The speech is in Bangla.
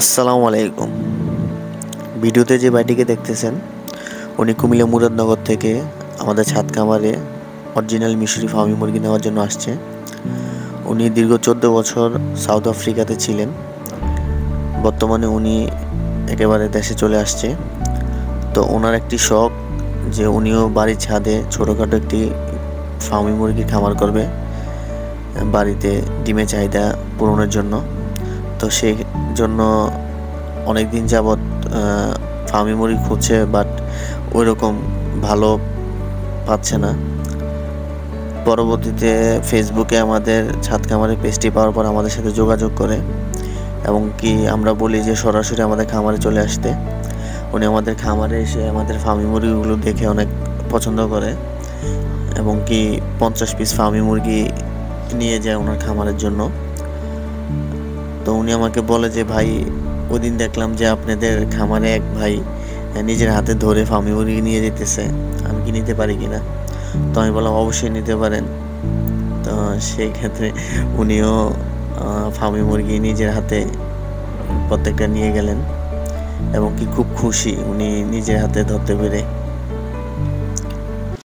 আসসালামু আলাইকুম। ভিডিওতে যে ভাইটিকে দেখতেছেন উনি কুমিল্লা মুরাদনগর থেকে আমাদের ছাদ খামারে অরিজিনাল মিশরি ফার্মি মুরগি নেওয়ার জন্য আসছে। উনি দীর্ঘ 14 বছর সাউথ আফ্রিকাতে ছিলেন। বর্তমানে উনি একেবারে দেশে চলে আসছে। তো ওনার একটি শখ যে উনিও বাড়ির ছাদে ছোটোখাটো একটি ফার্মি মুরগির খামার করবে বাড়িতে ডিমের চাহিদা পূরণের জন্য। তো সেই জন্য অনেক দিন যাবৎ ফার্মি মুরগি খুঁজছে, বাট ওই রকম ভালো পাচ্ছে না। পরবর্তীতে ফেসবুকে আমাদের ছাদ খামারের পেজটি পাওয়ার পর আমাদের সাথে যোগাযোগ করে এবং কি আমরা বলি যে সরাসরি আমাদের খামারে চলে আসতে। উনি আমাদের খামারে এসে আমাদের ফার্মি মুরগিগুলো দেখে অনেক পছন্দ করে এবং কি 50 পিস ফার্মি মুরগি নিয়ে যায় ওনার খামারের জন্য। তো উনি আমাকে বলে যে ভাই, ওই দিন দেখলাম যে আপনাদের খামারে এক ভাই নিজের হাতে ধরে ফার্মি মুরগি নিয়ে যেতেছে, আমি কি নিতে পারি কিনা? তো আমি বললাম অবশ্যই নিতে পারেন। তো সেই ক্ষেত্রে উনিও ফার্মি মুরগি নিজের হাতে প্রত্যেকটা নিয়ে গেলেন এবং কি খুব খুশি উনি নিজের হাতে ধরতে পেরে।